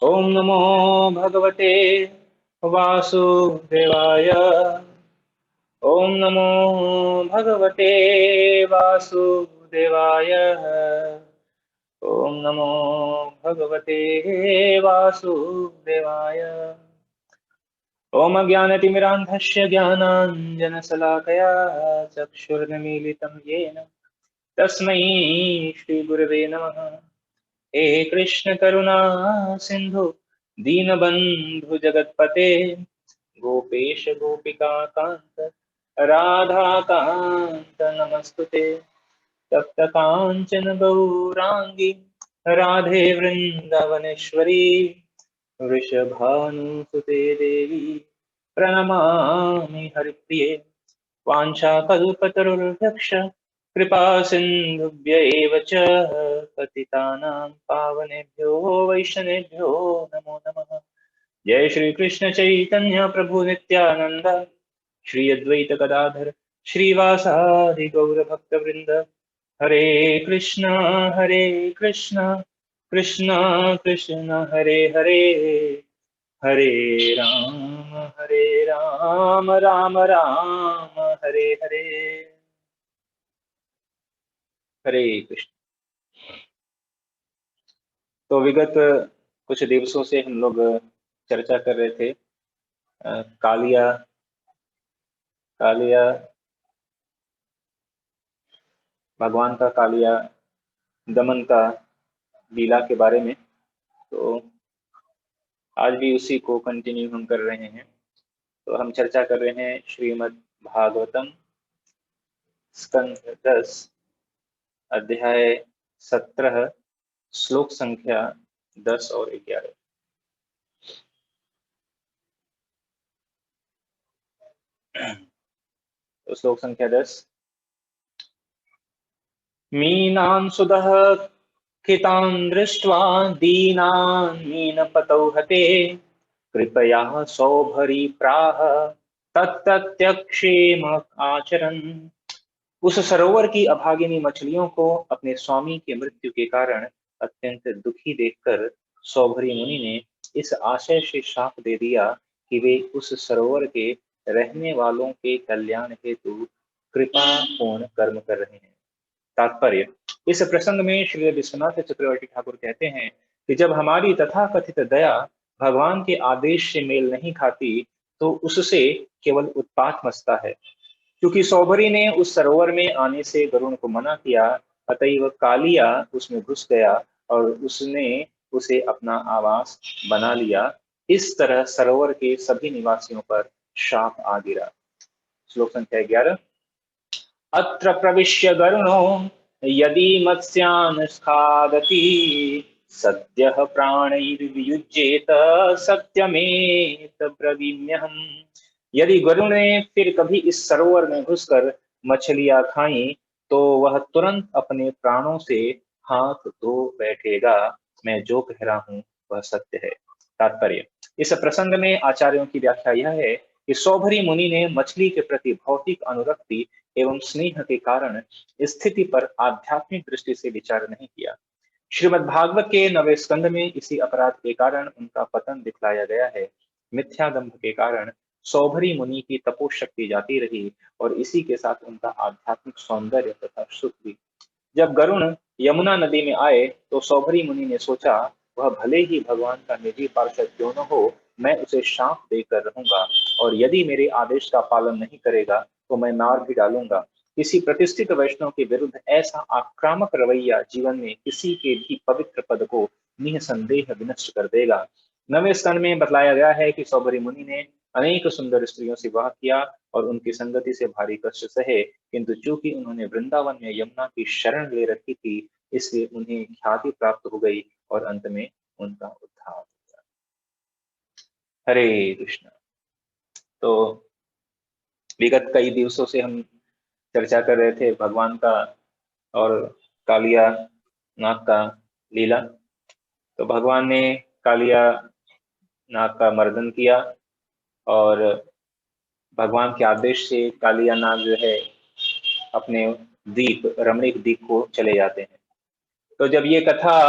ओम नमो भगवते वासुदेवाय। ओम नमो भगवते वासुदेवाय। ओम नमो भगवते वासुदेवाय। ओम अज्ञानतिमिरान्धस्य ज्ञानाञ्जनशलाकया चक्षुर्न्मीलितं येन तस्मै श्रीगुरवे नमः। हे कृष्ण करुणा सिंधु दीनबंधु जगतपते गोपेश गोपिका कांत राधा कांत नमस्तुते। तप्त कांचन गौरांगी राधे वृंदावनेश्वरी वृषभानुसुते देवी प्रणमामि हरिप्रिये। वाञ्छाकल्पतरुर्भक्ष कृपा सिन्धुभ्य एव च पतितानां पावनेभ्यो वैष्णवेभ्यो नमो नमः। जय श्री कृष्ण चैतन्य प्रभु नित्यानंद श्री अद्वैत गदाधर श्रीवासादि गौर भक्त वृंद। हरे कृष्ण कृष्ण कृष्ण हरे हरे, हरे राम राम राम हरे हरे। हरे कृष्ण। तो विगत कुछ दिवसों से हम लोग चर्चा कर रहे थे कालिया कालिया भगवान का कालिया दमन का लीला के बारे में। तो आज भी उसी को कंटिन्यू हम कर रहे हैं। तो हम चर्चा कर रहे हैं श्रीमद् भागवतम स्कंध 10 अध्याय 17 श्लोक संख्या 10 और 11। तो श्लोक संख्या 10। मीनान् सुदः खितान् दृष्ट्वा दीनान् मीनपतौ हते कृपया सौभरी प्राह तत्तत्यक्षेम आचरन्। उस सरोवर की अभागिनी मछलियों को अपने स्वामी की मृत्यु के कारण अत्यंत दुखी देखकर सौभरी मुनि ने इस आशय से शाप दे दिया कि वे उस सरोवर के रहने वालों के कल्याण हेतु कृपा पूर्ण कर्म कर रहे हैं। तात्पर्य। इस प्रसंग में श्री विश्वनाथ चक्रवर्ती ठाकुर कहते हैं कि जब हमारी तथाकथित दया भगवान के आदेश से मेल नहीं खाती तो उससे केवल उत्पात मचता है। क्योंकि सौभरी ने उस सरोवर में आने से गरुण को मना किया, अतएव कालिया उसमें घुस गया और उसने उसे अपना आवास बना लिया। इस तरह सरोवर के सभी निवासियों पर शाप आ गिरा। श्लोक संख्या 11। अत्र प्रविश्य गरुणो यदि मत्स्यान् स्खादति सद्यः प्राणैर्वियुज्येत सत्यमेत ब्रवीम्यहम्। यदि गरुड़ ने फिर कभी इस सरोवर में घुसकर मछलियां खाई तो वह तुरंत अपने प्राणों से हाथ धो बैठेगा। मैं जो कह रहा हूं वह सत्य है। तात्पर्य। इस प्रसंग में आचार्यों की व्याख्या यह है कि सौभरी मुनि ने मछली के प्रति भौतिक अनुरक्ति एवं स्नेह के कारण स्थिति पर आध्यात्मिक दृष्टि से विचार नहीं किया। श्रीमद् भागवत के 9वें स्कंद में इसी अपराध के कारण उनका पतन दिखलाया गया है। मिथ्यादंभ के कारण सौभरी मुनि की तपोशक्ति जाती रही और इसी के साथ उनका आध्यात्मिक सौंदर्य तथा सुख भी। जब गरुण यमुना नदी में आए तो सौभरी मुनि ने सोचा वह भले ही भगवान का निजी पार्षद क्यों न हो, मैं उसे शाप देकर रहूंगा और यदि मेरे आदेश का पालन नहीं करेगा तो मैं मार भी डालूंगा। किसी प्रतिष्ठित वैष्णव के विरुद्ध ऐसा आक्रामक रवैया जीवन में किसी के भी पवित्र पद को निसंदेह विनष्ट कर देगा। 9वें स्कंद में बतलाया गया है कि सौभरी मुनि ने अनेक सुंदर स्त्रियों से विवाह किया और उनकी संगति से भारी कष्ट सहे, किंतु चूंकि उन्होंने वृंदावन में यमुना की शरण ले रखी थी इसलिए उन्हें ख्याति प्राप्त हो गई और अंत में उनका उद्धार हो गया। हरे कृष्ण। तो विगत कई दिवसों से हम चर्चा कर रहे थे भगवान का और कालिया नाग का लीला। तो भगवान ने कालिया नाग का मर्दन किया और भगवान के आदेश से कालिया नाग जो है अपने द्वीप रमणीक द्वीप को चले जाते हैं। तो जब ये कथा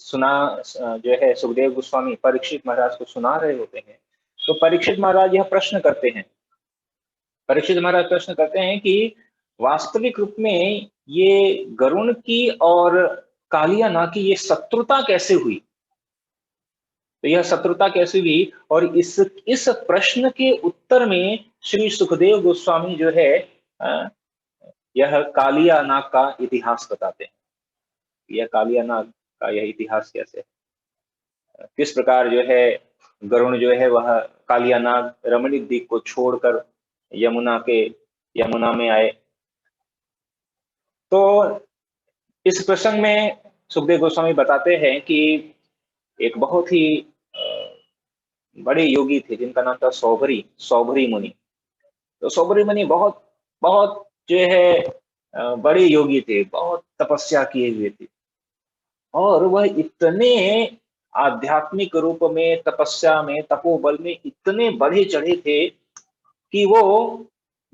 सुना जो है सुखदेव गोस्वामी परीक्षित महाराज को सुना रहे होते हैं, तो परीक्षित महाराज यह प्रश्न करते हैं, परीक्षित महाराज प्रश्न करते हैं कि वास्तविक रूप में ये गरुण की और कालिया नाग की ये शत्रुता कैसे हुई? तो यह शत्रुता कैसे हुई? और इस प्रश्न के उत्तर में श्री सुखदेव गोस्वामी जो है अ, यह कालिया नाग का इतिहास बताते हैं। यह कालिया नाग का यह इतिहास कैसे है, किस प्रकार जो है गरुण जो है वह कालिया नाग रमणीक द्वीप को छोड़कर यमुना में आए। तो इस प्रसंग में सुखदेव गोस्वामी बताते हैं कि एक बहुत ही बड़े योगी थे जिनका नाम था सौभरी मुनि। तो सौभरी मुनि बहुत बहुत जो है बड़े योगी थे, बहुत तपस्या किए हुए थे, और वह इतने आध्यात्मिक रूप में, तपस्या में, तपोबल में इतने बढ़े चढ़े थे कि वो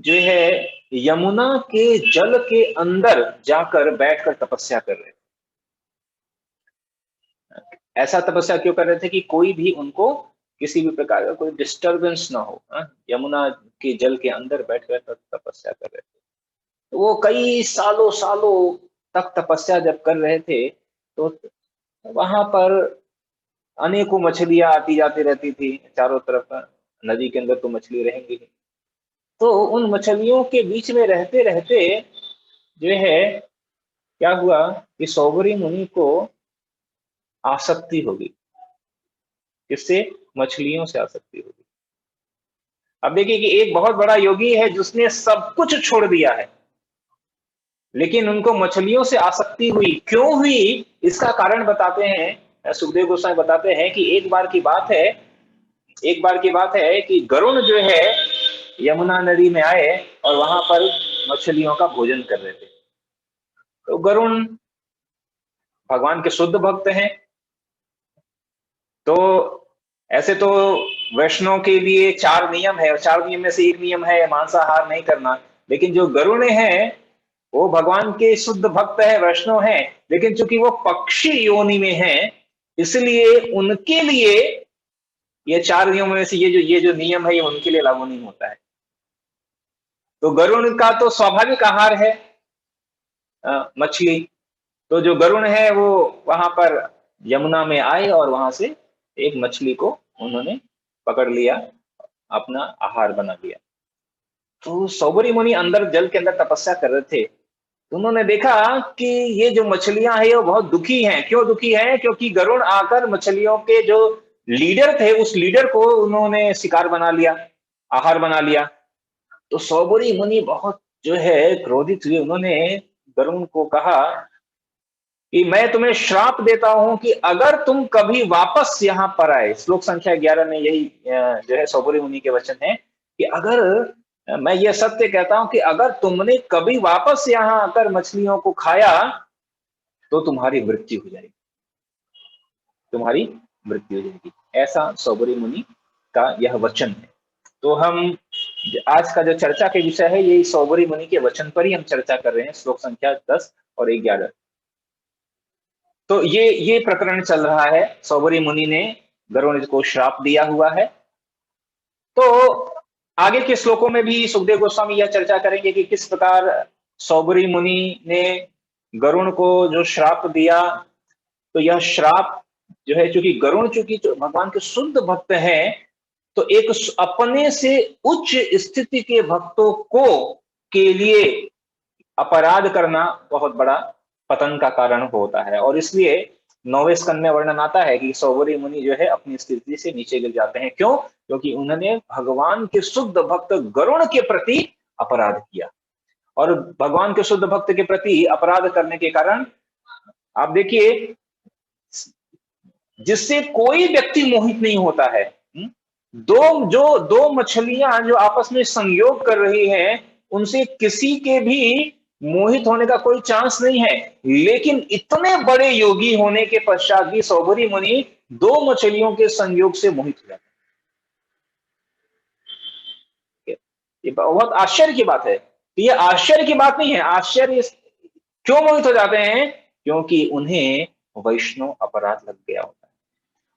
जो है यमुना के जल के अंदर जाकर बैठकर तपस्या कर रहे थे। ऐसा तपस्या क्यों कर रहे थे कि कोई भी उनको किसी भी प्रकार का कोई डिस्टरबेंस ना हो। यमुना के जल के अंदर बैठकर तपस्या कर रहे थे। तो वो कई सालों सालों तक तपस्या जब कर रहे थे, तो वहां पर अनेकों मछलियां आती जाती रहती थी चारों तरफ। नदी के अंदर तो मछली रहेंगी ही। तो उन मछलियों के बीच में रहते रहते जो है क्या हुआ कि सौभरी मुनि को आसक्ति होगी। किससे? मछलियों से आसक्ति होगी। अब देखिए कि एक बहुत बड़ा योगी है जिसने सब कुछ छोड़ दिया है, लेकिन उनको मछलियों से आसक्ति हुई। क्यों हुई इसका कारण बताते हैं सुखदेव गोस्वामी, बताते हैं कि एक बार की बात है कि गरुण जो है यमुना नदी में आए और वहां पर मछलियों का भोजन कर रहे थे। तो गरुण भगवान के शुद्ध भक्त हैं। तो ऐसे तो वैष्णव के लिए 4 नियम है, और 4 नियम में से एक नियम है मांसाहार नहीं करना। लेकिन जो गरुण है वो भगवान के शुद्ध भक्त है, वैष्णव है, लेकिन चूंकि वो पक्षी योनि में है, इसलिए उनके लिए ये 4 नियमों में से ये जो नियम है ये उनके लिए लागू नहीं होता है। तो गरुण का तो स्वाभाविक आहार है मछली। तो जो गरुण है वो वहां पर यमुना में आए और वहां से एक मछली को उन्होंने पकड़ लिया, अपना आहार बना लिया। तो सौबरी मुनि अंदर जल के अंदर तपस्या कर रहे थे, तो उन्होंने देखा कि ये जो मछलियां हैं वो बहुत दुखी हैं। क्यों दुखी हैं? क्योंकि गरुण आकर मछलियों के जो लीडर थे उस लीडर को उन्होंने शिकार बना लिया, आहार बना लिया। तो सौबरी मुनि बहुत जो है क्रोधित हुए। उन्होंने गरुण को कहा कि मैं तुम्हें श्राप देता हूं कि अगर तुम कभी वापस यहां पर आए, श्लोक संख्या 11 में यही जो है सौबरी मुनि के वचन है कि अगर मैं ये सत्य कहता हूं कि अगर तुमने कभी वापस यहां आकर मछलियों को खाया तो तुम्हारी मृत्यु हो जाएगी, तुम्हारी मृत्यु हो जाएगी। ऐसा सौबरी मुनि का यह वचन है। तो हम आज का जो चर्चा के विषय है ये सौबरी मुनि के वचन पर ही हम चर्चा कर रहे हैं, श्लोक संख्या 10 और 11। तो ये प्रकरण चल रहा है। सौबरी मुनि ने गरुड़ को श्राप दिया हुआ है। तो आगे के श्लोकों में भी सुखदेव गोस्वामी यह चर्चा करेंगे कि किस प्रकार सौबरी मुनि ने गरुण को जो श्राप दिया। तो यह श्राप जो है, चूंकि गरुण चूंकि भगवान के शुद्ध भक्त हैं, तो एक अपने से उच्च स्थिति के भक्तों को के लिए अपराध करना बहुत बड़ा पतन का कारण होता है। और इसलिए 9वें स्कंद में वर्णन आता है कि सौबरी मुनि जो है अपनी स्थिति से नीचे गिर जाते हैं। क्यों? क्योंकि उन्होंने भगवान के शुद्ध भक्त गरुण के प्रति अपराध किया। और भगवान के शुद्ध भक्त के प्रति अपराध करने के कारण आप देखिए जिससे कोई व्यक्ति मोहित नहीं होता है। दो मछलियां जो आपस में संयोग कर रही हैं उनसे किसी के भी मोहित होने का कोई चांस नहीं है। लेकिन इतने बड़े योगी होने के पश्चात भी सौबरी मुनि 2 मछलियों के संयोग से मोहित हो जाते हैं। ये बहुत आश्चर्य की बात है। तो ये आश्चर्य की बात नहीं है। आश्चर्य क्यों मोहित हो जाते हैं? क्योंकि उन्हें वैष्णव अपराध लग गया होता है।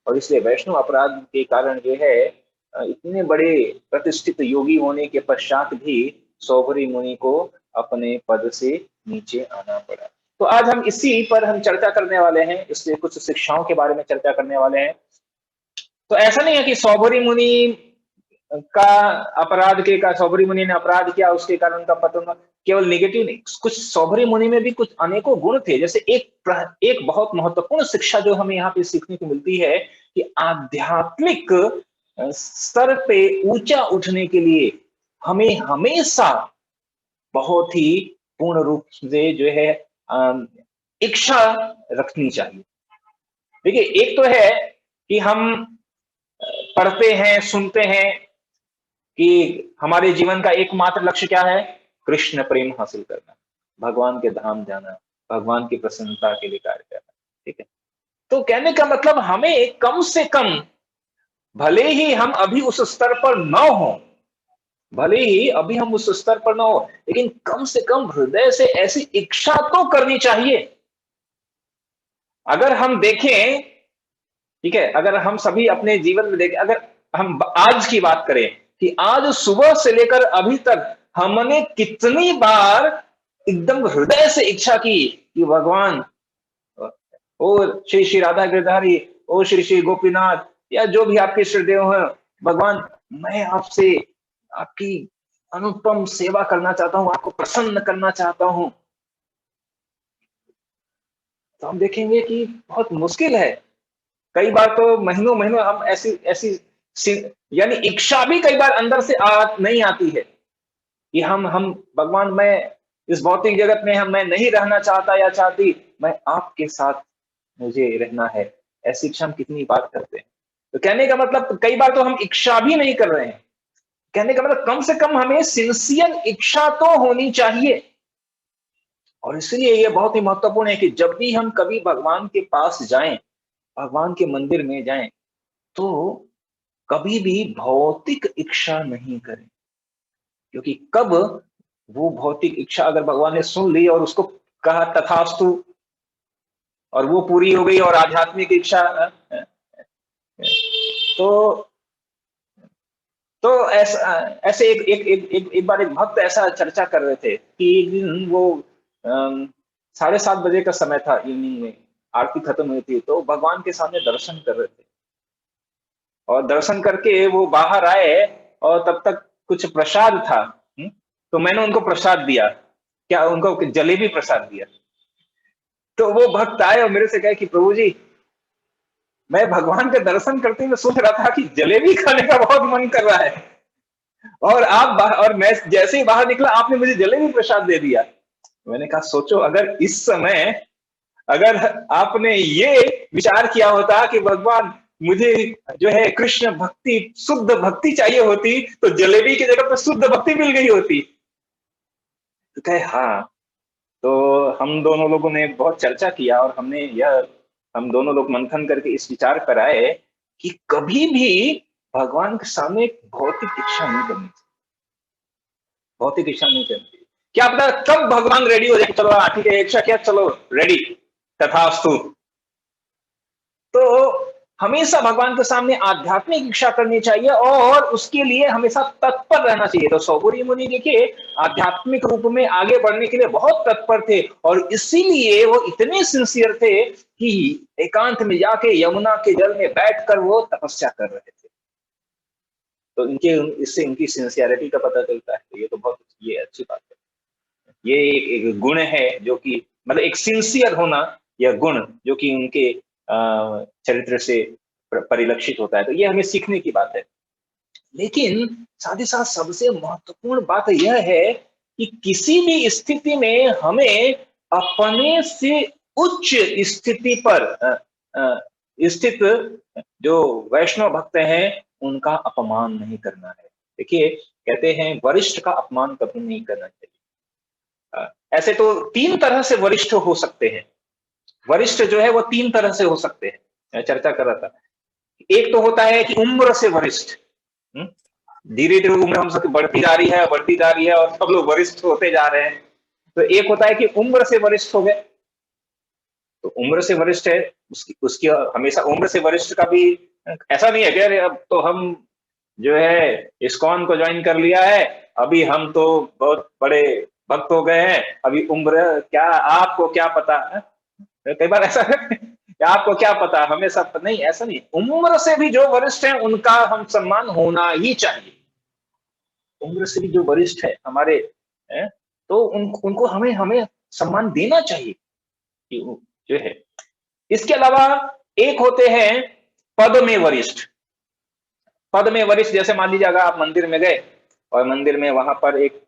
और इसलिए वैष्णव अपराध के कारण जो है इतने बड़े प्रतिष्ठित योगी होने के पश्चात भी सौभरी मुनि को अपने पद से नीचे आना पड़ा। तो आज हम इसी पर हम चर्चा करने वाले हैं, इसलिए कुछ शिक्षाओं के बारे में चर्चा करने वाले हैं। तो ऐसा नहीं है कि सौभरी मुनि का अपराध के का सौभरी मुनि ने अपराध किया उसके कारण उनका पतन, केवल निगेटिव नहीं, कुछ सौभरी मुनि में भी कुछ अनेकों गुण थे। जैसे एक बहुत महत्वपूर्ण शिक्षा जो हमें यहाँ पे सीखने को मिलती है कि आध्यात्मिक स्तर पे ऊंचा उठने के लिए हमें हमेशा बहुत ही पूर्ण रूप से जो है इच्छा रखनी चाहिए। देखिए, एक तो है कि हम पढ़ते हैं, सुनते हैं कि हमारे जीवन का एकमात्र लक्ष्य क्या है? कृष्ण प्रेम हासिल करना, भगवान के धाम जाना, भगवान की प्रसन्नता के लिए कार्य करना। ठीक है, तो कहने का मतलब हमें कम से कम, भले ही हम अभी उस स्तर पर न हो, भले ही अभी हम उस स्तर पर न हो, लेकिन कम से कम हृदय से ऐसी इच्छा तो करनी चाहिए। अगर हम देखें, ठीक है, अगर हम सभी अपने जीवन में देखें, अगर हम आज की बात करें कि आज सुबह से लेकर अभी तक हमने कितनी बार एकदम हृदय से इच्छा की कि भगवान, ओ श्री श्री राधा गिरधारी, ओ श्री श्री गोपीनाथ, या जो भी आपके श्रद्धेय हैं, भगवान मैं आपसे आपकी अनुपम सेवा करना चाहता हूं, आपको प्रसन्न करना चाहता हूं। तो हम देखेंगे कि बहुत मुश्किल है। कई बार तो महीनों महीनों हम ऐसी ऐसी यानी इच्छा भी कई बार अंदर से नहीं आती है कि हम भगवान, मैं इस भौतिक जगत में मैं नहीं रहना चाहता या चाहती, मैं आपके साथ मुझे रहना है। ऐसी इच्छा हम कितनी बार करते हैं। तो कहने का मतलब कई बार तो हम इच्छा भी नहीं कर रहे हैं। कहने का मतलब कम से कम हमें सिंसियर इच्छा तो होनी चाहिए। और इसलिए यह बहुत ही महत्वपूर्ण है कि जब भी हम कभी भगवान के पास जाएं, भगवान के मंदिर में जाएं, तो कभी भी भौतिक इच्छा नहीं करें। क्योंकि कब वो भौतिक इच्छा अगर भगवान ने सुन ली और उसको कहा तथास्तु और वो पूरी हो गई और आध्यात्मिक इच्छा, तो ऐसा ऐसे एक बार एक भक्त ऐसा चर्चा कर रहे थे कि एक दिन वो 7:30 बजे का समय था, इवनिंग में आरती खत्म हुई थी, तो भगवान के सामने दर्शन कर रहे थे। और दर्शन करके वो बाहर आए और तब तक कुछ प्रसाद था। तो मैंने उनको प्रसाद दिया, क्या उनको जलेबी प्रसाद दिया। तो वो भक्त आए और मेरे से कहे कि प्रभु जी, मैं भगवान के दर्शन करते हुए सोच रहा था कि जलेबी खाने का बहुत मन कर रहा है, और और मैं जैसे ही बाहर निकला आपने मुझे जलेबी प्रसाद दे दिया। मैंने कहा सोचो, अगर इस समय अगर आपने ये विचार किया होता कि भगवान मुझे जो है कृष्ण भक्ति, शुद्ध भक्ति चाहिए होती, तो जलेबी की जगह पर शुद्ध भक्ति मिल गई होती। तो कहे हाँ। तो हम दोनों लोगों ने बहुत चर्चा किया और हम दोनों लोग मंथन करके इस विचार पर आए कि कभी भी भगवान के सामने भौतिक इच्छा नहीं करनी चाहिए। भौतिक इच्छा नहीं करनी चाहिए। क्या पता कब भगवान रेडी हो जाए, चलो ठीक है, इच्छा क्या, चलो रेडी, तथास्तु। तो हमेशा भगवान के सामने आध्यात्मिक इच्छा करनी चाहिए और उसके लिए हमेशा तत्पर रहना चाहिए। तो सौभरी मुनि देखिए आध्यात्मिक रूप में आगे बढ़ने के लिए बहुत तत्पर थे, और इसीलिए वो इतने सिंसियर थे कि एकांत में जाके यमुना के जल में बैठकर वो तपस्या कर रहे थे। तो इससे इनकी सिंसियरिटी का पता चलता है। तो ये तो बहुत ये अच्छी बात है। ये एक गुण है जो कि मतलब एक सिंसियर होना, यह गुण जो कि उनके चरित्र से परिलक्षित होता है। तो ये हमें सीखने की बात है। लेकिन साथ ही साथ सबसे महत्वपूर्ण बात यह है कि किसी भी स्थिति में हमें अपने से उच्च स्थिति पर स्थित जो वैष्णव भक्त हैं उनका अपमान नहीं करना है। देखिए, कहते हैं वरिष्ठ का अपमान कभी नहीं करना चाहिए। ऐसे तो 3 तरह से वरिष्ठ हो सकते हैं। वरिष्ठ जो है वो 3 तरह से हो सकते हैं। मैं चर्चा कर रहा था। एक तो होता है कि उम्र से वरिष्ठ, धीरे धीरे उम्र हम सबकी बढ़ती जा रही है और सब लोग वरिष्ठ होते जा रहे हैं। तो एक होता है कि उम्र से वरिष्ठ हो गए, तो उम्र से वरिष्ठ है, उसकी उसकी हमेशा उम्र से वरिष्ठ का भी ऐसा नहीं है कि अरे अब तो हम जो है इस्कॉन को ज्वाइन कर लिया है, अभी हम तो बहुत बड़े भक्त हो गए हैं, अभी उम्र क्या, आपको क्या पता है? कई बार ऐसा है कि आपको क्या पता, हमें सब नहीं, ऐसा नहीं, उम्र से भी जो वरिष्ठ है उनका हम सम्मान होना ही चाहिए। उम्र से भी जो वरिष्ठ है हमारे हैं, तो उनको हमें हमें सम्मान देना चाहिए कि जो है। इसके अलावा एक होते हैं पद में वरिष्ठ। पद में वरिष्ठ जैसे मान लीजिए अगर आप मंदिर में गए और मंदिर में वहां पर एक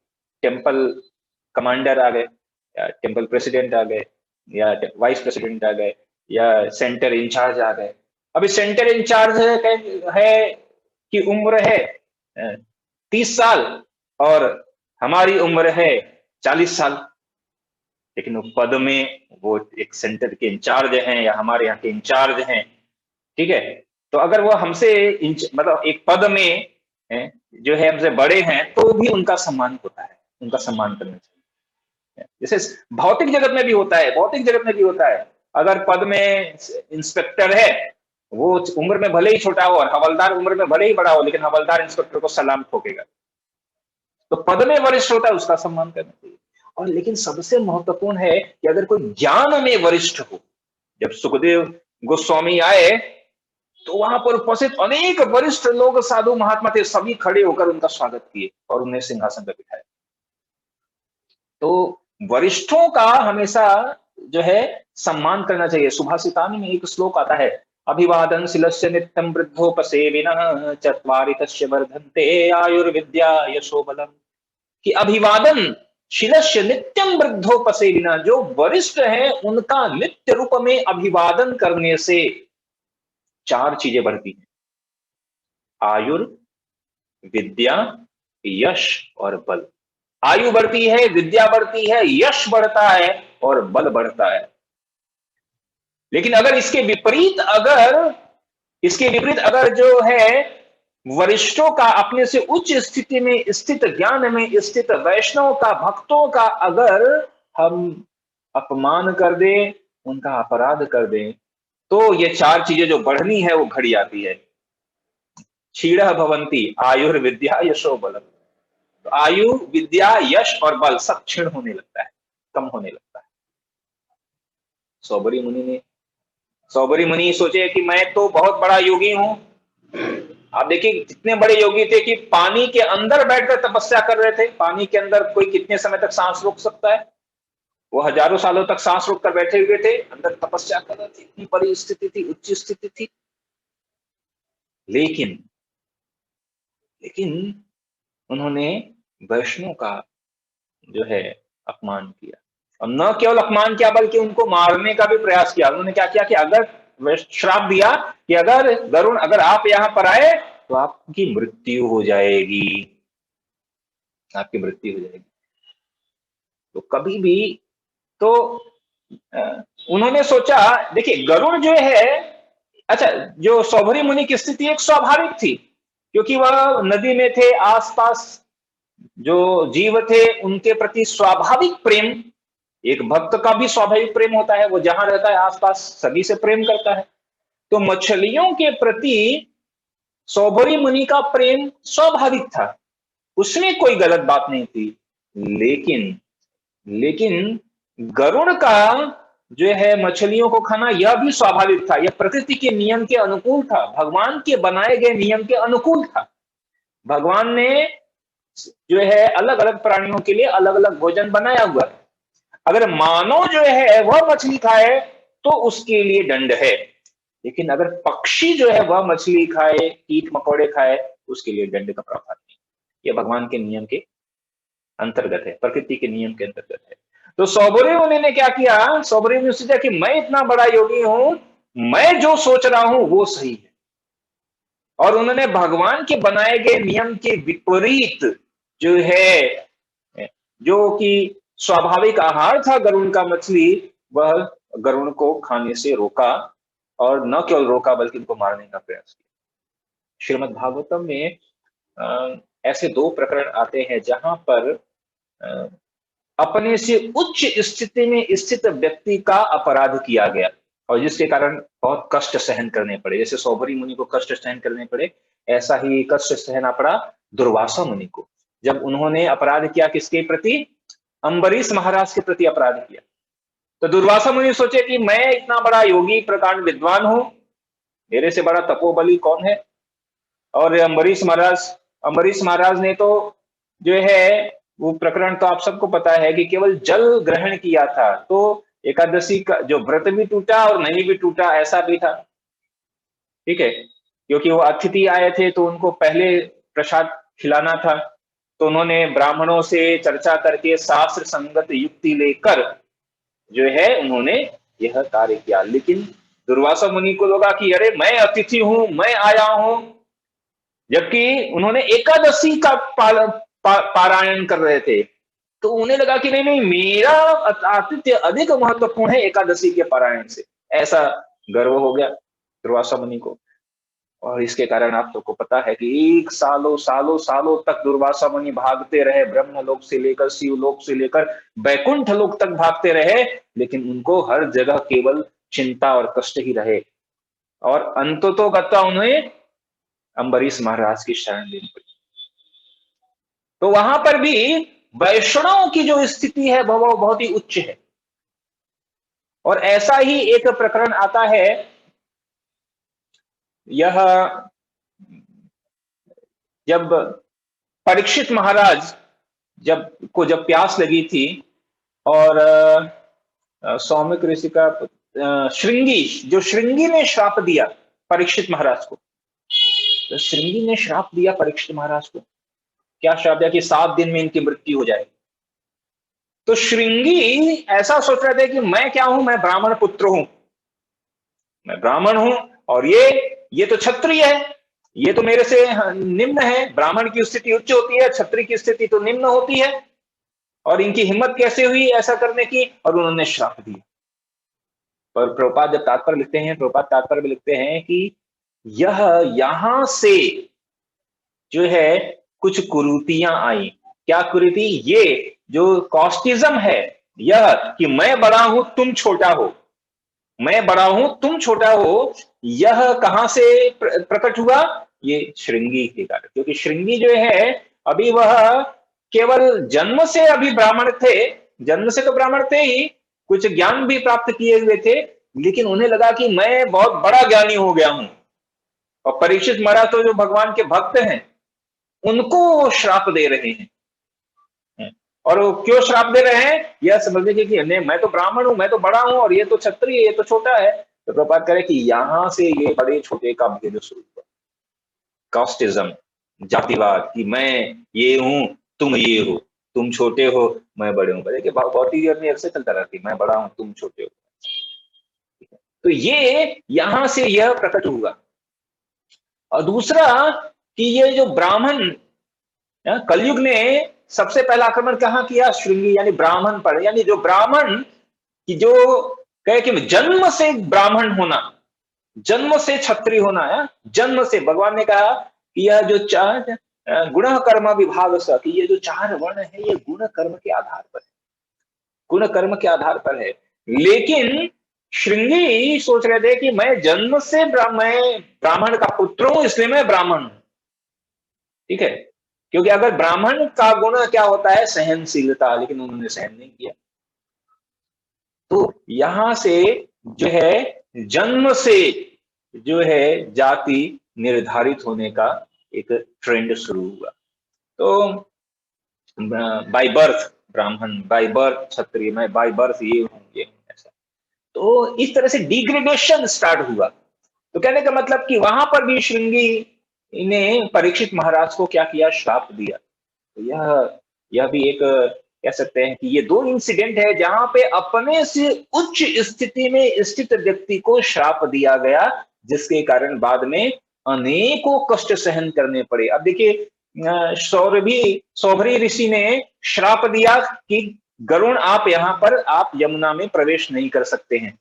टेम्पल कमांडर आ गए, या टेम्पल प्रेसिडेंट आ गए, या वाइस प्रेसिडेंट आ गए, या सेंटर इंचार्ज आ गए। अभी सेंटर इंचार्ज है कि उम्र है 30 साल, और हमारी उम्र है 40 साल, लेकिन वो पद में वो एक सेंटर के इंचार्ज हैं या हमारे यहाँ के इंचार्ज हैं, ठीक है। तो अगर वो हमसे मतलब एक पद में हैं, जो है हमसे बड़े हैं, तो भी उनका सम्मान होता है, उनका सम्मान करना चाहिए। जैसे भौतिक जगत में भी होता है, भौतिक जगत में भी होता है। अगर पद में इंस्पेक्टर है, वो उम्र में भले ही छोटा हो, और हवलदार उम्र में भले ही बड़ा हो, लेकिन हवलदार इंस्पेक्टर को सलाम ठोकेगा। तो पद में वरिष्ठ होता है, उसका सम्मान करना चाहिए। और लेकिन सबसे महत्वपूर्ण है कि अगर कोई ज्ञान में वरिष्ठ हो, जब सुखदेव गोस्वामी आए तो वहां पर उपस्थित अनेक वरिष्ठ लोग, साधु महात्मा थे, सभी खड़े होकर उनका स्वागत किए और उन्हें सिंहासन पर बिठाया। तो वरिष्ठों का हमेशा जो है सम्मान करना चाहिए। सुभाषितानि में एक श्लोक आता है, अभिवादन शिलस्य नित्यं वृद्धोपसेविनः चत्वारि तस्य वर्धन्ते आयुर्विद्या यशो बलम्। कि अभिवादन शिलस्य नित्यम वृद्धोपसेविना, जो वरिष्ठ है उनका नित्य रूप में अभिवादन करने से 4 चीजें बढ़ती हैं, आयुर, विद्या, यश और बल। आयु बढ़ती है, विद्या बढ़ती है, यश बढ़ता है और बल बढ़ता है। लेकिन अगर इसके विपरीत अगर जो है वरिष्ठों का, अपने से उच्च स्थिति में स्थित, ज्ञान में स्थित वैष्णव का, भक्तों का अगर हम अपमान कर दें, उनका अपराध कर दें, तो ये 4 चीजें जो बढ़नी है वो घड़ी आती है। क्षीण भवंती आयुर्विद्या यशो बलम। तो आयु, विद्या, यश और बल सब क्षीण होने लगता है, कम होने लगता है। सौबरी मुनि ने सौबरी मुनि सोचे कि मैं तो बहुत बड़ा योगी हूं। आप देखिए कितने बड़े योगी थे कि पानी के अंदर बैठकर तपस्या कर रहे थे। पानी के अंदर कोई कितने समय तक सांस रोक सकता है? वो हजारों सालों तक सांस रोक कर बैठे हुए थे, अंदर तपस्या कर रहे थे। इतनी बड़ी स्थिति थी, उच्च स्थिति थी। लेकिन लेकिन उन्होंने वैष्णव का जो है अपमान किया, और न केवल अपमान किया बल्कि उनको मारने का भी प्रयास किया। उन्होंने क्या किया कि अगर श्राप दिया कि अगर गरुण, अगर आप यहां पर आए तो आपकी मृत्यु हो जाएगी, आपकी मृत्यु हो जाएगी। तो कभी भी तो उन्होंने सोचा, देखिए गरुण जो है, अच्छा, जो सौभरी मुनि की स्थिति एक स्वाभाविक थी, क्योंकि वह नदी में थे, आसपास जो जीव थे उनके प्रति स्वाभाविक प्रेम, एक भक्त का भी स्वाभाविक प्रेम होता है, वो जहां रहता है आसपास सभी से प्रेम करता है। तो मछलियों के प्रति सौभरी मुनि का प्रेम स्वाभाविक था, उसमें कोई गलत बात नहीं थी। लेकिन लेकिन गरुड़ का जो है मछलियों को खाना, यह भी स्वाभाविक था, यह प्रकृति के नियम के अनुकूल था, भगवान के बनाए गए नियम के अनुकूल था। भगवान ने जो है अलग अलग प्राणियों के लिए अलग अलग भोजन बनाया हुआ है। अगर मानव जो है वह मछली खाए तो उसके लिए दंड है, लेकिन अगर पक्षी जो है वह मछली खाए, कीट मकोड़े खाए, उसके लिए दंड का प्रावधान नहीं। यह भगवान के नियम के अंतर्गत है, प्रकृति के नियम के अंतर्गत है। तो सौबरी मुनि ने क्या किया? सौबरी मुनि ने सोचा कि मैं इतना बड़ा योगी हूं, मैं जो सोच रहा हूं वो सही है, और उन्होंने भगवान के बनाए गए नियम के विपरीत जो है, जो कि स्वाभाविक आहार था गरुण का मछली, वह गरुण को खाने से रोका, और न केवल रोका बल्कि उनको मारने का प्रयास किया। श्रीमद् भागवतम में ऐसे 2 प्रकरण आते हैं जहां पर अपने से उच्च स्थिति में स्थित व्यक्ति का अपराध किया गया, और जिसके कारण बहुत कष्ट सहन करने पड़े। जैसे सौभरी मुनि को कष्ट सहन करने पड़े, ऐसा ही कष्ट सहना पड़ा दुर्वासा मुनि को, जब उन्होंने अपराध किया किसके प्रति? अम्बरीश महाराज के प्रति अपराध किया। तो दुर्वासा मुनि सोचे कि मैं इतना बड़ा योगी प्रकांड विद्वान हूं, मेरे से बड़ा तपोबली कौन है? और अम्बरीश महाराज ने तो जो है, वो प्रकरण तो आप सबको पता है कि केवल जल ग्रहण किया था, तो एकादशी का जो व्रत भी टूटा और नहीं भी टूटा, ऐसा भी था। ठीक है, क्योंकि वो अतिथि आए थे तो उनको पहले प्रसाद खिलाना था, तो उन्होंने ब्राह्मणों से चर्चा करके शास्त्र संगत युक्ति लेकर जो है उन्होंने यह कार्य किया। लेकिन दुर्वासा मुनि को लगा कि अरे मैं अतिथि हूं, मैं आया हूं, जबकि उन्होंने एकादशी का पारायण कर रहे थे, तो उन्हें लगा कि नहीं नहीं, मेरा आतिथ्य अधिक महत्वपूर्ण है एकादशी के पारायण से। ऐसा गर्व हो गया दुर्वासा मुनि को, और इसके कारण आप सबको पता है कि एक सालों सालों सालों तक दुर्वासा मुनि भागते रहे, ब्रह्मलोक से लेकर शिवलोक से लेकर बैकुंठ लोक तक भागते रहे, लेकिन उनको हर जगह केवल चिंता और कष्ट ही रहे, और अंततोगत्वा उन्हें अम्बरीश महाराज की शरण लेनी पड़ी। तो वहां पर भी वैष्णव की जो स्थिति है वह बहुत ही उच्च है। और ऐसा ही एक प्रकरण आता है, यह जब परीक्षित महाराज जब प्यास लगी थी, और सौमिक ऋषि का श्रृंगी ने श्राप दिया परीक्षित महाराज को। तो श्रृंगी ने श्राप दिया परीक्षित महाराज को, क्या श्राप दिया कि 7 दिन में इनकी मृत्यु हो जाएगी। तो श्रृंगी ऐसा सोच रहे थे कि मैं क्या हूं, मैं ब्राह्मण पुत्र हूं, मैं ब्राह्मण हूं, और ये तो क्षत्रिय है, ये तो मेरे से निम्न है। ब्राह्मण की स्थिति उच्च होती है, क्षत्रिय की स्थिति तो निम्न होती है, और इनकी हिम्मत कैसे हुई ऐसा करने की, और उन्होंने श्राप दिया। पर प्रभुपाद जब तात्पर्य लिखते हैं, प्रभुपाद तात्पर्य में लिखते हैं कि यह यहां से जो है कुछ कुरीतियां आई। क्या कुरीति? ये जो कॉस्टिज्म है, यह कि मैं बड़ा हूं तुम छोटा हो, मैं बड़ा हूं तुम छोटा हो, यह कहां से प्रकट हुआ? ये श्रृंगी के कारण। क्योंकि श्रृंगी जो है, अभी वह केवल जन्म से अभी ब्राह्मण थे, जन्म से तो ब्राह्मण थे ही, कुछ ज्ञान भी प्राप्त किए हुए थे, लेकिन उन्हें लगा कि मैं बहुत बड़ा ज्ञानी हो गया हूं। और परीक्षित महाराज तो जो भगवान के भक्त हैं, उनको श्राप दे रहे हैं। और वो क्यों श्राप दे रहे हैं? यह समझने के कि नहीं, मैं तो ब्राह्मण हूं, मैं तो बड़ा हूं, और ये तो क्षत्रिय, ये तो छोटा है। तो प्रभुपाद करें कि यहां से ये बड़े छोटे का भेद शुरू हुआ, कास्टिज्म, जातिवाद, कि मैं ये हूं तुम ये हो, तुम छोटे हो मैं बड़े हूं। देखिए बहुत ही अपनी अक्सर चलता रहती, मैं बड़ा हूं तुम छोटे हो। तो ये यहां से यह प्रकट हुआ। और दूसरा कि ये जो ब्राह्मण, कलयुग ने सबसे पहला आक्रमण कहां किया? श्रृंगी यानी ब्राह्मण पर। यानी जो ब्राह्मण की जो कहे कि जन्म से ब्राह्मण होना, जन्म से क्षत्रिय होना है, जन्म से। भगवान ने कहा कि यह जो चार गुण कर्म विभाग स, कि ये जो 4 वर्ण है ये गुण कर्म के आधार पर है, गुण कर्म के आधार पर है। लेकिन श्रृंगी सोच रहे थे कि मैं जन्म से ब्राह्मण का पुत्र हूं, इसलिए मैं ब्राह्मण हूं। ठीक है, क्योंकि अगर ब्राह्मण का गुण क्या होता है? सहनशीलता, लेकिन उन्होंने सहन नहीं किया। तो यहां से जो है जन्म से जो है जाति निर्धारित होने का एक ट्रेंड शुरू हुआ। तो बाय बर्थ ब्राह्मण, बाय बर्थ क्षत्रिय, मैं बाय बर्थ ये हूं, ये ऐसा। तो इस तरह से डिग्रेडेशन स्टार्ट हुआ। तो कहने का मतलब कि वहां पर भी श्रृंगी ने परीक्षित महाराज को क्या किया? श्राप दिया। तो यह भी एक कह सकते हैं कि ये 2 इंसिडेंट है जहां पे अपने से उच्च स्थिति में स्थित व्यक्ति को श्राप दिया गया, जिसके कारण बाद में अनेकों कष्ट सहन करने पड़े। अब देखिए, सौभरी ऋषि ने श्राप दिया कि गरुण आप यहां पर आप यमुना में प्रवेश नहीं कर सकते हैं।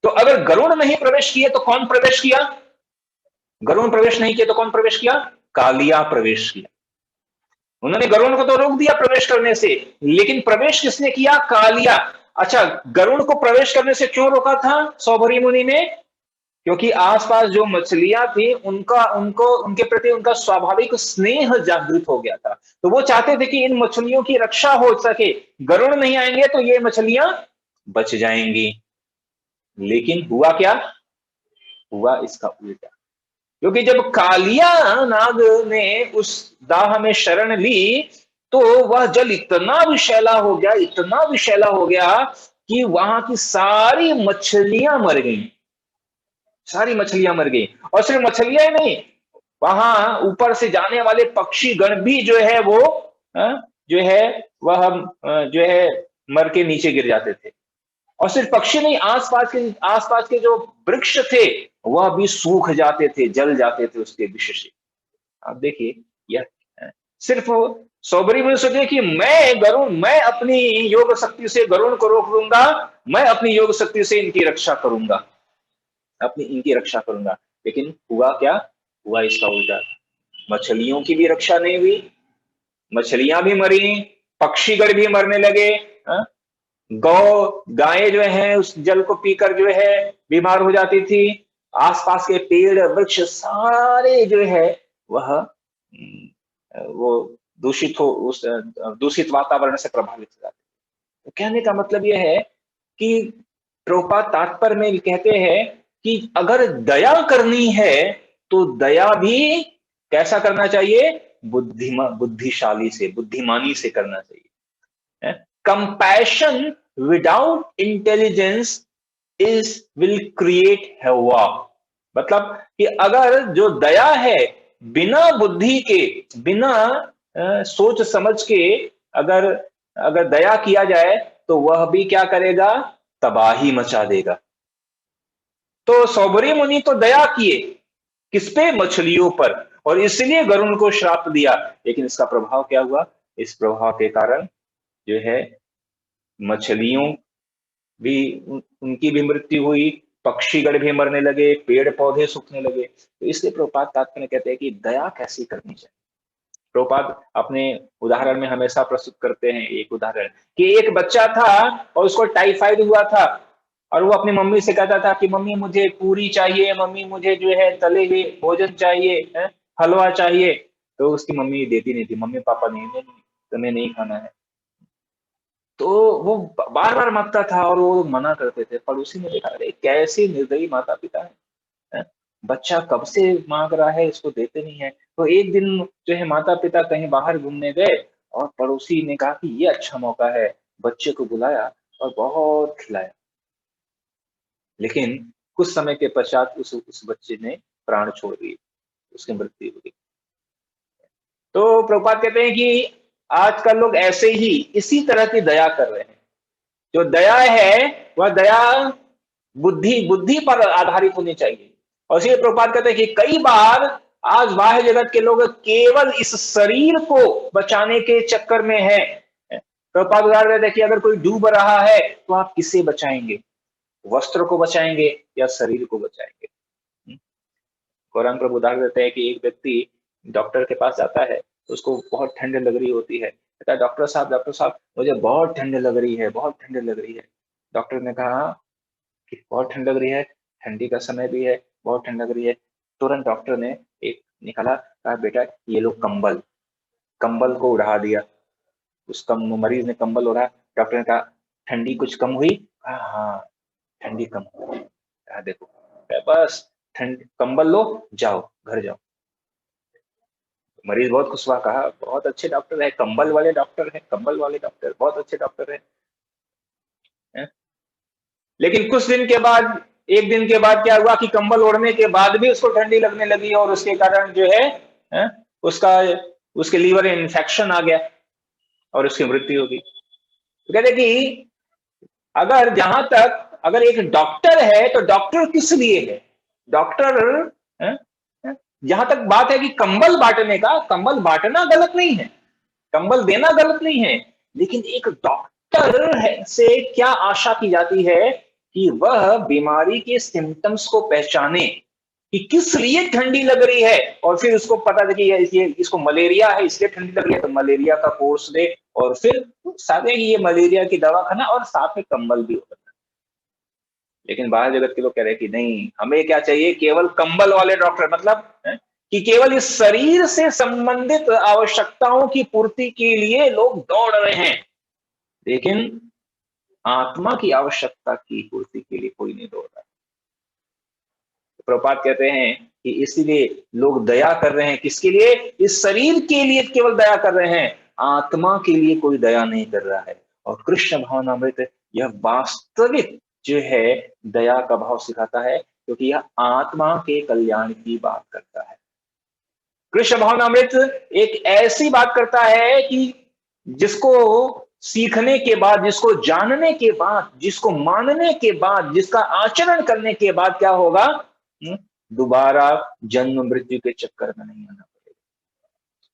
तो अगर गरुण नहीं प्रवेश किए तो कौन प्रवेश किया? गरुण प्रवेश नहीं किया तो कौन प्रवेश किया? कालिया प्रवेश किया। उन्होंने गरुड़ को तो रोक दिया प्रवेश करने से, लेकिन प्रवेश किसने किया? कालिया। अच्छा, गरुड़ को प्रवेश करने से क्यों रोका था सौभरी मुनि ने? क्योंकि आसपास जो मछलियां थी उनका उनको उनके प्रति उनका स्वाभाविक स्नेह जागृत हो गया था। तो वो चाहते थे कि इन मछलियों की रक्षा हो सके। गरुड़ नहीं आएंगे तो ये मछलियां बच जाएंगी। लेकिन हुआ क्या? हुआ इसका उल्टा। क्योंकि जब कालिया नाग ने उस दाह में शरण ली, तो वह जल इतना विषैला हो गया, इतना विषैला हो गया कि वहां की सारी मछलियां मर गई। सारी मछलियां मर गई। और सिर्फ मछलियां ही नहीं, वहां ऊपर से जाने वाले पक्षी गण भी जो है वो जो है वह जो है मर के नीचे गिर जाते थे। और सिर्फ पक्षी नहीं, आसपास के जो वृक्ष थे वह भी सूख जाते थे, जल जाते थे उसके विष से। आप देखिए, यह सिर्फ सौबरी मुनि सोचे कि मैं अपनी योग शक्ति से गरुड़ को रोक दूंगा, मैं अपनी योग शक्ति से इनकी रक्षा करूंगा, अपनी इनकी रक्षा करूंगा। लेकिन हुआ क्या? हुआ इसका उल्टा। मछलियों की भी रक्षा नहीं हुई, मछलियां भी मरी, पक्षीगण भी मरने लगे। हाँ? गायें जो है उस जल को पीकर जो है बीमार हो जाती थी। आसपास के पेड़ वृक्ष सारे जो है वह वो दूषित हो उस दूषित वातावरण से प्रभावित हो जाते। तो कहने का मतलब यह है कि प्रभुपाद तात्पर्य में कहते हैं कि अगर दया करनी है तो दया भी कैसा करना चाहिए? बुद्धिशाली से, बुद्धिमानी से करना चाहिए। Compassion without intelligence is will create havoc. मतलब कि अगर जो दया है बिना बुद्धि के, बिना सोच समझ के अगर अगर दया किया जाए तो वह भी क्या करेगा? तबाही मचा देगा। तो सौभरी मुनि तो दया किए, किस पे? मछलियों पर। और इसलिए गरुड़ को श्राप दिया। लेकिन इसका प्रभाव क्या हुआ? इस प्रभाव के कारण जो है मछलियों भी उनकी भी मृत्यु हुई, पक्षीगण भी मरने लगे, पेड़ पौधे सूखने लगे। तो इसलिए प्रभुपाद तात्पर्य कहते हैं कि दया कैसी करनी चाहिए। प्रभुपाद अपने उदाहरण में हमेशा प्रस्तुत करते हैं एक उदाहरण कि एक बच्चा था और उसको टाइफाइड हुआ था, और वो अपनी मम्मी से कहता था कि मम्मी मुझे पूरी चाहिए, मम्मी मुझे जो है तले हुए भोजन चाहिए, हलवा चाहिए। तो उसकी मम्मी देती नहीं थी, मम्मी पापा नहीं, नहीं तुम्हें नहीं खाना है। तो वो बार बार मांगता था और वो मना करते थे। पड़ोसी ने देखा, अरे कैसे निर्दयी माता पिता है? बच्चा कब से मांग रहा है, इसको देते नहीं है। तो एक दिन जो है माता पिता कहीं बाहर घूमने गए और पड़ोसी ने कहा कि ये अच्छा मौका है, बच्चे को बुलाया और बहुत खिलाया। लेकिन कुछ समय के पश्चात उस बच्चे ने प्राण छोड़ दिए, उसकी मृत्यु हो गई। तो प्रभुपाद कहते हैं कि आजकल लोग ऐसे ही इसी तरह की दया कर रहे हैं। जो दया है वह दया बुद्धि बुद्धि पर आधारित होनी चाहिए। और इसलिए प्रभुपाद कहते हैं कि कई बार आज बाह्य जगत के लोग केवल इस शरीर को बचाने के चक्कर में है। प्रभुपाद उदाहरण देते हैं कि अगर कोई डूब रहा है तो आप किसे बचाएंगे? वस्त्र को बचाएंगे या शरीर को बचाएंगे? गौरांग प्रभु उदाहरण देते हैं कि एक व्यक्ति डॉक्टर के पास जाता है तो उसको बहुत ठंड लग रही होती है। कहता है, डॉक्टर साहब मुझे बहुत ठंड लग रही है, बहुत ठंड लग रही है। डॉक्टर ने कहा कि बहुत ठंड लग रही है, ठंडी का समय भी है, बहुत ठंड लग रही है। तुरंत डॉक्टर ने एक निकाला, कहा बेटा ये लो कंबल। कंबल को उड़ा दिया। उस मरीज ने कंबल ओढ़ा। डॉक्टर ने कहा ठंडी कुछ कम हुई? कहा हाँ ठंडी कम हुई। कहा देखो, बस ठंड कंबल लो, जाओ घर जाओ। मरीज बहुत खुश हुआ, कहा बहुत अच्छे डॉक्टर है, कंबल वाले डॉक्टर है, कंबल वाले डॉक्टर बहुत अच्छे डॉक्टर है। लेकिन कुछ दिन के बाद, एक दिन के बाद क्या हुआ कि कंबल ओढ़ने के बाद भी उसको ठंडी लगने लगी और उसके कारण जो है उसका उसके लीवर में इन्फेक्शन आ गया और उसकी मृत्यु हो गई। तो कहते कि अगर जहां तक अगर एक डॉक्टर है तो डॉक्टर किस लिए है? डॉक्टर है? जहां तक बात है कि कंबल बांटने का, कंबल बांटना गलत नहीं है, कंबल देना गलत नहीं है। लेकिन एक डॉक्टर से क्या आशा की जाती है कि वह बीमारी के सिम्टम्स को पहचाने, कि किस लिए ठंडी लग रही है, और फिर उसको पता था कि ये इसको मलेरिया है इसलिए ठंडी लग रही है, तो मलेरिया का कोर्स दे, और फिर साथ में ये मलेरिया की दवा खाना और साथ में कंबल भी होता है। लेकिन बाहर जगत के लोग कह रहे हैं कि नहीं, हमें क्या चाहिए, केवल कंबल वाले डॉक्टर, मतलब कि केवल इस शरीर से संबंधित आवश्यकताओं की पूर्ति के लिए लोग दौड़ रहे हैं, लेकिन आत्मा की आवश्यकता की पूर्ति के लिए कोई नहीं दौड़ रहा। प्रभुपाद कहते हैं कि इसीलिए लोग दया कर रहे हैं, किसके लिए, इस शरीर के लिए केवल दया कर रहे हैं, आत्मा के लिए कोई दया नहीं कर रहा है। और कृष्ण भावनामृत यह वास्तविक जो है दया का भाव सिखाता है, क्योंकि यह आत्मा के कल्याण की बात करता है। कृष्ण भावनामृत एक ऐसी बात करता है कि जिसको सीखने के बाद, जिसको जानने के बाद, जिसको मानने के बाद, जिसका आचरण करने के बाद क्या होगा, दोबारा जन्म मृत्यु के चक्कर में नहीं आना पड़ेगा।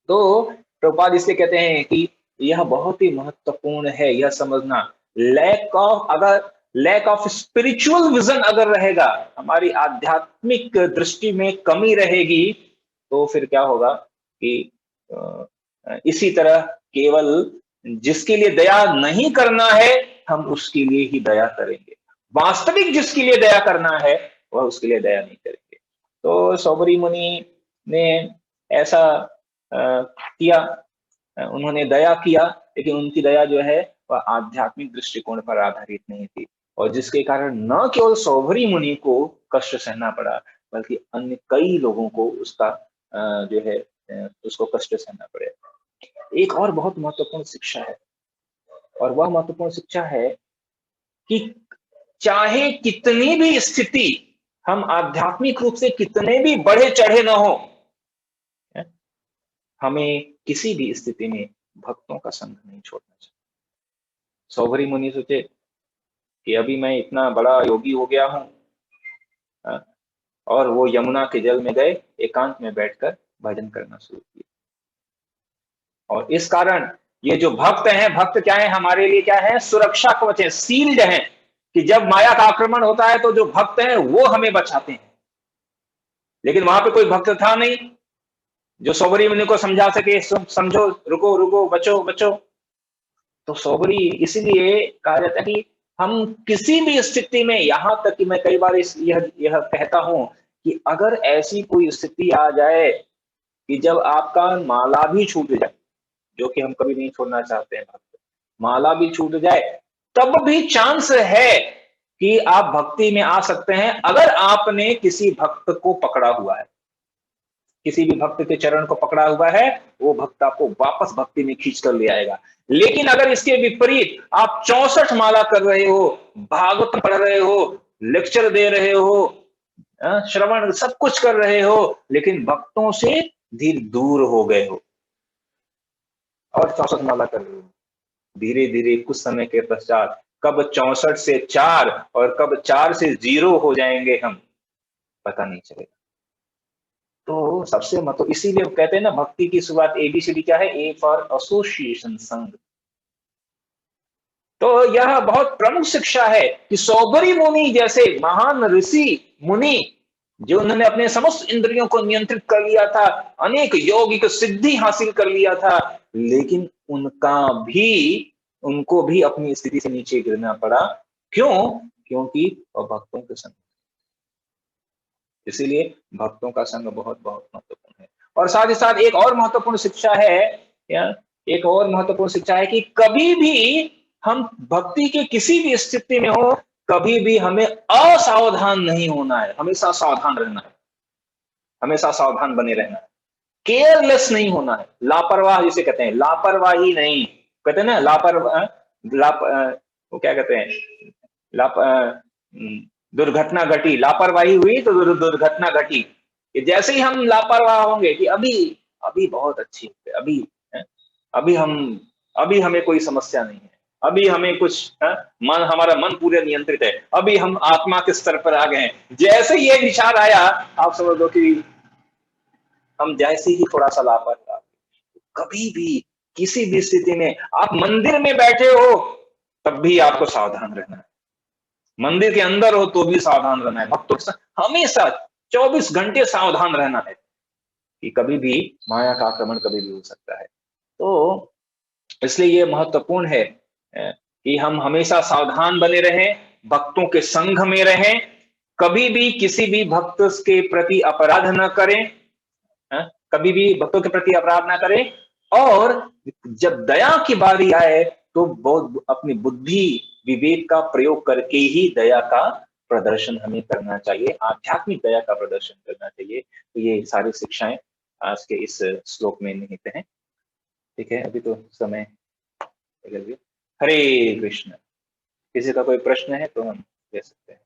तो प्रभुपाद इसलिए कहते हैं कि यह बहुत ही महत्वपूर्ण है यह समझना, लैक ऑफ स्पिरिचुअल विजन अगर रहेगा, हमारी आध्यात्मिक दृष्टि में कमी रहेगी, तो फिर क्या होगा कि इसी तरह केवल जिसके लिए दया नहीं करना है, हम उसके लिए ही दया करेंगे, वास्तविक जिसके लिए दया करना है वह उसके लिए दया नहीं करेंगे। तो सौबरी मुनि ने ऐसा किया, उन्होंने दया किया, लेकिन उनकी दया जो है वह आध्यात्मिक दृष्टिकोण पर आधारित नहीं थी, और जिसके कारण न केवल सौभरी मुनि को कष्ट सहना पड़ा, बल्कि अन्य कई लोगों को उसका जो है उसको कष्ट सहना पड़े। एक और बहुत महत्वपूर्ण शिक्षा है, और वह महत्वपूर्ण शिक्षा है कि चाहे कितनी भी स्थिति, हम आध्यात्मिक रूप से कितने भी बढ़े चढ़े न हो, हमें किसी भी स्थिति में भक्तों का संग नहीं छोड़ना चाहिए। सौभरी मुनि सोचे कि अभी मैं इतना बड़ा योगी हो गया हूं, और वो यमुना के जल में गए, एकांत में बैठकर भजन करना शुरू किया। और इस कारण ये जो भक्त हैं, भक्त क्या है हमारे लिए, क्या है, सुरक्षा कवच है, शील्ड है, कि जब माया का आक्रमण होता है तो जो भक्त हैं वो हमें बचाते हैं। लेकिन वहां पे कोई भक्त था नहीं जो सौभरी मुनि को समझा सके, समझो, रुको रुको, बचो बचो। तो सौभरी, इसलिए कहा जाता है कि हम किसी भी स्थिति में, यहां तक कि मैं कई बार यह कहता हूं कि अगर ऐसी कोई स्थिति आ जाए कि जब आपका माला भी छूट जाए, जो कि हम कभी नहीं छोड़ना चाहते हैं, माला भी छूट जाए, तब भी चांस है कि आप भक्ति में आ सकते हैं, अगर आपने किसी भक्त को पकड़ा हुआ है, किसी भी भक्त के चरण को पकड़ा हुआ है, वो भक्त आपको वापस भक्ति में खींच कर ले आएगा। लेकिन अगर इसके विपरीत आप 64 माला कर रहे हो, भागवत पढ़ रहे हो, लेक्चर दे रहे हो, श्रवण सब कुछ कर रहे हो, लेकिन भक्तों से धीरे दूर हो गए हो और 64 माला कर रहे हो, धीरे धीरे कुछ समय के पश्चात कब 64 से 4 और कब 4 से 0 हो जाएंगे हम, पता नहीं चलेगा। तो सबसे मतलब इसीलिए कहते हैं ना, भक्ति की शुरुआत एबीसीडी क्या है, ए फॉर एसोसिएशन, संग। तो यह बहुत प्रमुख शिक्षा है कि सौभरी मुनि जैसे महान ऋषि मुनि, जो उन्होंने अपने समस्त इंद्रियों को नियंत्रित कर लिया था, अनेक यौगिक सिद्धि हासिल कर लिया था, लेकिन उनको भी अपनी स्थिति से नीचे गिरना पड़ा। क्यों? क्योंकि वह भक्तों के संग, इसीलिए भक्तों का संग बहुत बहुत महत्वपूर्ण है। और साथ ही साथ एक और महत्वपूर्ण शिक्षा है, एक और महत्वपूर्ण शिक्षा है कि कभी भी हम भक्ति के किसी भी स्थिति में हो, कभी भी हमें असावधान नहीं होना है, हमेशा सावधान रहना है, हमेशा सावधान बने रहना है, केयरलेस नहीं होना है, लापरवाह जिसे कहते हैं, लापरवाही नहीं, कहते हैं ना लापरवाह, वो क्या कहते हैं, दुर्घटना घटी, लापरवाही हुई तो दुर्घटना घटी। कि जैसे ही हम लापरवाह होंगे कि अभी अभी बहुत अच्छी है, अभी अभी हमें कोई समस्या नहीं है, अभी हमें कुछ हमारा मन पूरे नियंत्रित है, अभी हम आत्मा के स्तर पर आ गए हैं, जैसे ये विचार आया, आप समझ लो कि हम जैसे ही थोड़ा सा लापरवाह, कभी भी किसी भी स्थिति में, आप मंदिर में बैठे हो तब भी आपको सावधान रहना है, मंदिर के अंदर हो तो भी सावधान रहना है, भक्तों के साथ हमेशा 24 घंटे सावधान रहना है कि कभी भी माया का आक्रमण कभी भी हो सकता है। तो इसलिए ये महत्वपूर्ण है कि हम हमेशा सावधान बने रहें, भक्तों के संघ में रहें, कभी भी किसी भी भक्त के प्रति अपराध न करें, कभी भी भक्तों के प्रति अपराध ना करें, और जब दया की बारी आए तो बहुत अपनी बुद्धि विवेक का प्रयोग करके ही दया का प्रदर्शन हमें करना चाहिए, आध्यात्मिक दया का प्रदर्शन करना चाहिए। तो ये सारी शिक्षाएं आज के इस श्लोक में निहित हैं। ठीक है, अभी तो समय निकल गया। हरे कृष्ण। किसी का कोई प्रश्न है तो हम ले सकते हैं।